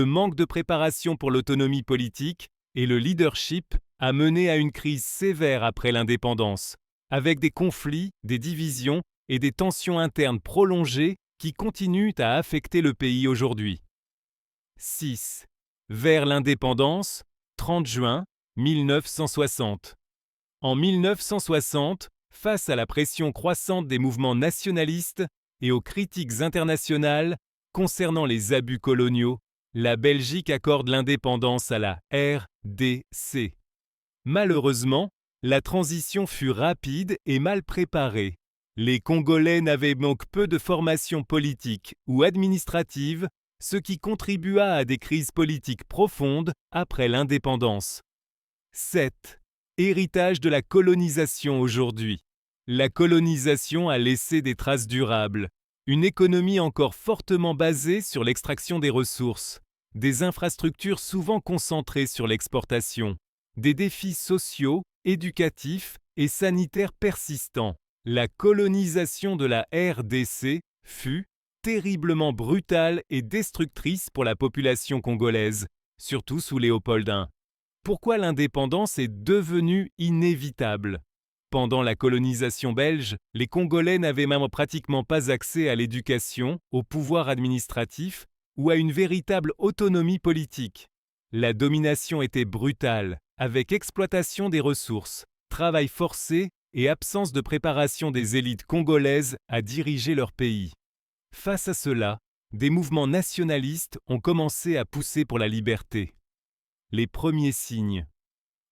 Le manque de préparation pour l'autonomie politique et le leadership a mené à une crise sévère après l'indépendance, avec des conflits, des divisions et des tensions internes prolongées qui continuent à affecter le pays aujourd'hui. 6. Vers l'indépendance, 30 juin 1960. En 1960, face à la pression croissante des mouvements nationalistes et aux critiques internationales concernant les abus coloniaux, la Belgique accorde l'indépendance à la RDC. Malheureusement, la transition fut rapide et mal préparée. Les Congolais n'avaient donc peu de formation politique ou administrative, ce qui contribua à des crises politiques profondes après l'indépendance. 7. Héritage de la colonisation aujourd'hui. La colonisation a laissé des traces durables. Une économie encore fortement basée sur l'extraction des ressources, des infrastructures souvent concentrées sur l'exportation, des défis sociaux, éducatifs et sanitaires persistants. La colonisation de la RDC fut terriblement brutale et destructrice pour la population congolaise, surtout sous Léopold I. Pourquoi l'indépendance est devenue inévitable ? Pendant la colonisation belge, les Congolais n'avaient même pratiquement pas accès à l'éducation, au pouvoir administratif ou à une véritable autonomie politique. La domination était brutale, avec exploitation des ressources, travail forcé et absence de préparation des élites congolaises à diriger leur pays. Face à cela, des mouvements nationalistes ont commencé à pousser pour la liberté. Les premiers signes.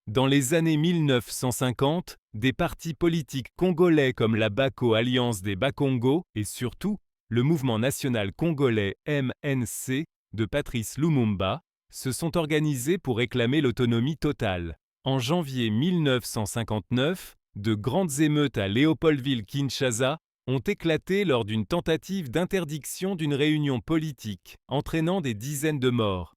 Dans les années 1950, des partis politiques congolais comme la Bako Alliance des Bakongo et surtout le mouvement national congolais MNC de Patrice Lumumba se sont organisés pour réclamer l'autonomie totale. En janvier 1959, de grandes émeutes à Léopoldville-Kinshasa ont éclaté lors d'une tentative d'interdiction d'une réunion politique, entraînant des dizaines de morts.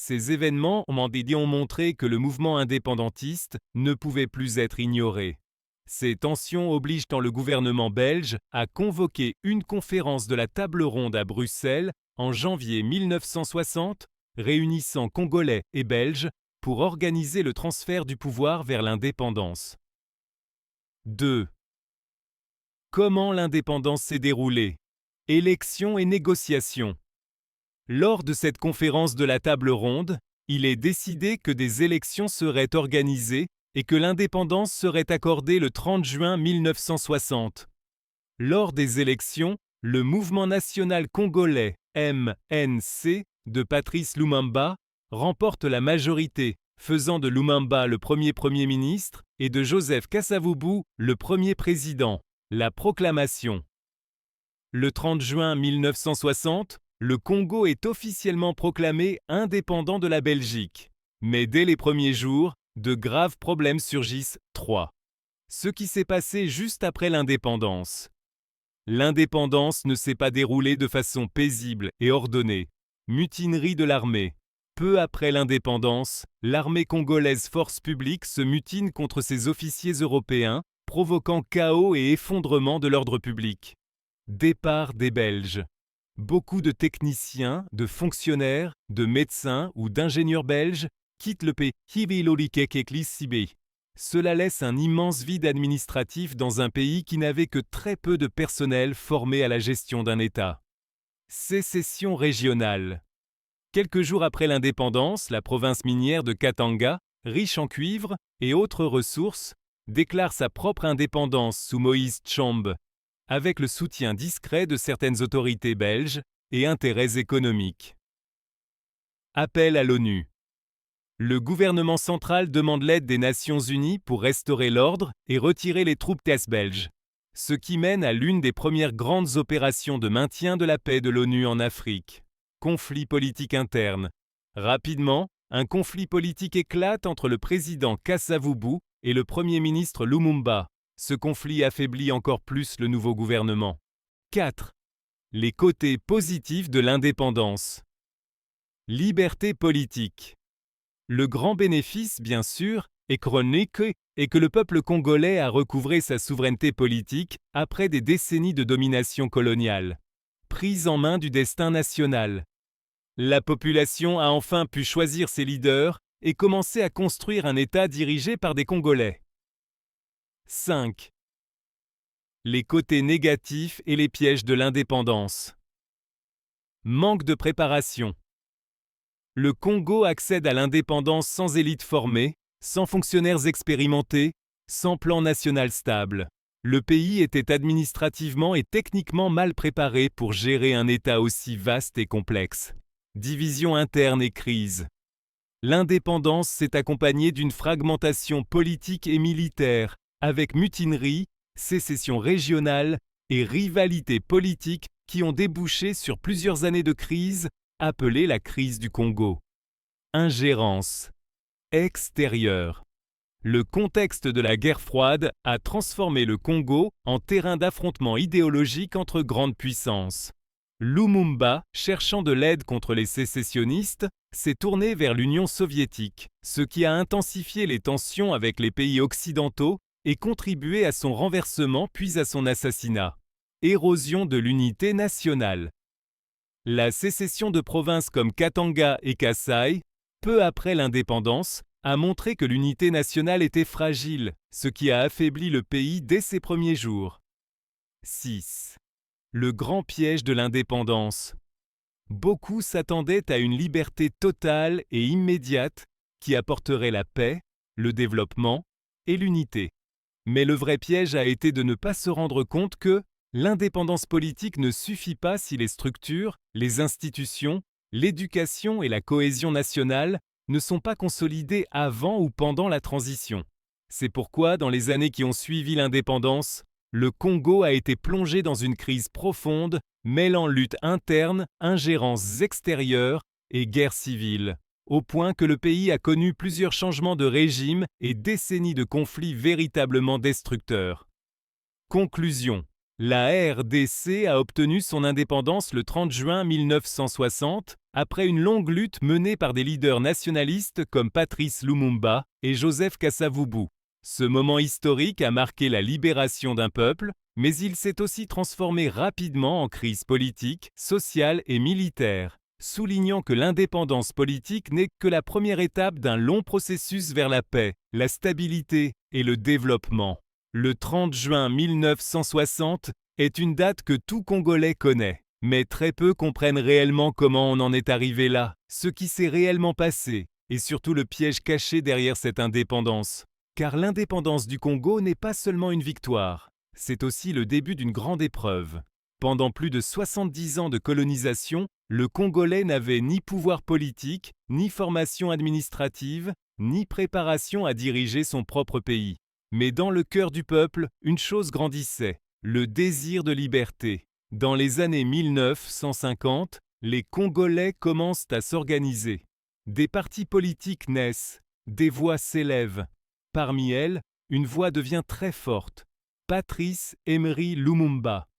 Ces événements ont montré que le mouvement indépendantiste ne pouvait plus être ignoré. Ces tensions obligent le gouvernement belge à convoquer une conférence de la Table ronde à Bruxelles en janvier 1960, réunissant Congolais et Belges pour organiser le transfert du pouvoir vers l'indépendance. 2. Comment l'indépendance s'est déroulée ? Élections et négociations. Lors de cette conférence de la Table ronde, il est décidé que des élections seraient organisées et que l'indépendance serait accordée le 30 juin 1960. Lors des élections, le mouvement national congolais MNC de Patrice Lumumba remporte la majorité, faisant de Lumumba le premier Premier ministre et de Joseph Kasavubu le premier président. La proclamation. Le 30 juin 1960, le Congo est officiellement proclamé indépendant de la Belgique. Mais dès les premiers jours, de graves problèmes surgissent. 3. Ce qui s'est passé juste après l'indépendance. L'indépendance ne s'est pas déroulée de façon paisible et ordonnée. Mutinerie de l'armée. Peu après l'indépendance, l'armée congolaise Force publique se mutine contre ses officiers européens, provoquant chaos et effondrement de l'ordre public. Départ des Belges. Beaucoup de techniciens, de fonctionnaires, de médecins ou d'ingénieurs belges quittent le pays. Cela laisse un immense vide administratif dans un pays qui n'avait que très peu de personnel formé à la gestion d'un État. Sécession régionale. Quelques jours après l'indépendance, la province minière de Katanga, riche en cuivre et autres ressources, déclare sa propre indépendance sous Moïse Tshombe, avec le soutien discret de certaines autorités belges et intérêts économiques. Appel à l'ONU. Le gouvernement central demande l'aide des Nations Unies pour restaurer l'ordre et retirer les troupes belges, ce qui mène à l'une des premières grandes opérations de maintien de la paix de l'ONU en Afrique. Conflit politique interne. Rapidement, un conflit politique éclate entre le président Kasavubu et le premier ministre Lumumba. Ce conflit affaiblit encore plus le nouveau gouvernement. 4. Les côtés positifs de l'indépendance. Liberté politique. Le grand bénéfice, bien sûr, est chronique et que le peuple congolais a recouvré sa souveraineté politique après des décennies de domination coloniale. Prise en main du destin national. La population a enfin pu choisir ses leaders et commencer à construire un État dirigé par des Congolais. 5. Les côtés négatifs et les pièges de l'indépendance. Manque de préparation. Le Congo accède à l'indépendance sans élite formée, sans fonctionnaires expérimentés, sans plan national stable. Le pays était administrativement et techniquement mal préparé pour gérer un État aussi vaste et complexe. Division interne et crise. L'indépendance s'est accompagnée d'une fragmentation politique et militaire, avec mutineries, sécession régionale et rivalités politiques qui ont débouché sur plusieurs années de crise, appelée la crise du Congo. Ingérence extérieure. Le contexte de la guerre froide a transformé le Congo en terrain d'affrontement idéologique entre grandes puissances. Lumumba, cherchant de l'aide contre les sécessionnistes, s'est tourné vers l'Union soviétique, ce qui a intensifié les tensions avec les pays occidentaux et contribué à son renversement puis à son assassinat. Érosion de l'unité nationale. La sécession de provinces comme Katanga et Kasaï, peu après l'indépendance, a montré que l'unité nationale était fragile, ce qui a affaibli le pays dès ses premiers jours. 6. Le grand piège de l'indépendance. Beaucoup s'attendaient à une liberté totale et immédiate qui apporterait la paix, le développement et l'unité. Mais le vrai piège a été de ne pas se rendre compte que l'indépendance politique ne suffit pas si les structures, les institutions, l'éducation et la cohésion nationale ne sont pas consolidées avant ou pendant la transition. C'est pourquoi, dans les années qui ont suivi l'indépendance, le Congo a été plongé dans une crise profonde, mêlant lutte interne, ingérences extérieures et guerre civile, au point que le pays a connu plusieurs changements de régime et décennies de conflits véritablement destructeurs. Conclusion. La RDC a obtenu son indépendance le 30 juin 1960, après une longue lutte menée par des leaders nationalistes comme Patrice Lumumba et Joseph Kasavubu. Ce moment historique a marqué la libération d'un peuple, mais il s'est aussi transformé rapidement en crise politique, sociale et militaire, soulignant que l'indépendance politique n'est que la première étape d'un long processus vers la paix, la stabilité et le développement. Le 30 juin 1960 est une date que tout Congolais connaît, mais très peu comprennent réellement comment on en est arrivé là, ce qui s'est réellement passé, et surtout le piège caché derrière cette indépendance. Car l'indépendance du Congo n'est pas seulement une victoire, c'est aussi le début d'une grande épreuve. Pendant plus de 70 ans de colonisation, le Congolais n'avait ni pouvoir politique, ni formation administrative, ni préparation à diriger son propre pays. Mais dans le cœur du peuple, une chose grandissait, le désir de liberté. Dans les années 1950, les Congolais commencent à s'organiser. Des partis politiques naissent, des voix s'élèvent. Parmi elles, une voix devient très forte, Patrice Emery Lumumba.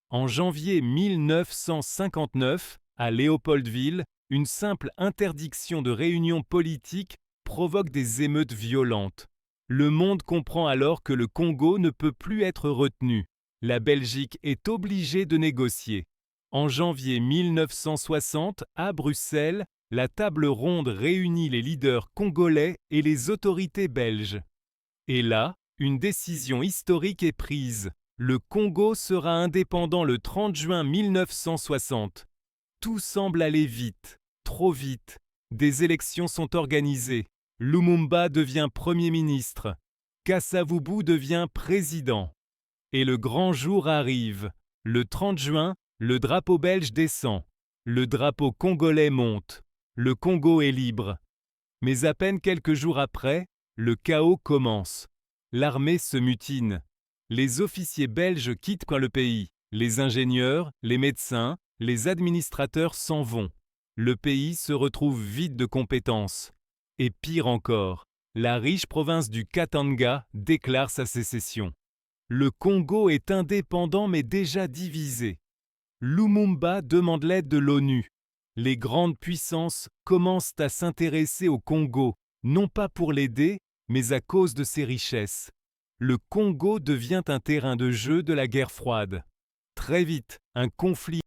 En janvier 1959, à Léopoldville, une simple interdiction de réunion politique provoque des émeutes violentes. Le monde comprend alors que le Congo ne peut plus être retenu. La Belgique est obligée de négocier. En janvier 1960, à Bruxelles, la table ronde réunit les leaders congolais et les autorités belges. Et là, une décision historique est prise. Le Congo sera indépendant le 30 juin 1960. Tout semble aller vite, trop vite. Des élections sont organisées. Lumumba devient Premier ministre. Kasavubu devient président. Et le grand jour arrive. Le 30 juin, le drapeau belge descend. Le drapeau congolais monte. Le Congo est libre. Mais à peine quelques jours après, le chaos commence. L'armée se mutine. Les officiers belges quittent le pays. Les ingénieurs, les médecins, les administrateurs s'en vont. Le pays se retrouve vide de compétences. Et pire encore, la riche province du Katanga déclare sa sécession. Le Congo est indépendant mais déjà divisé. Lumumba demande l'aide de l'ONU. Les grandes puissances commencent à s'intéresser au Congo, non pas pour l'aider, mais à cause de ses richesses. Le Congo devient un terrain de jeu de la guerre froide. Très vite, un conflit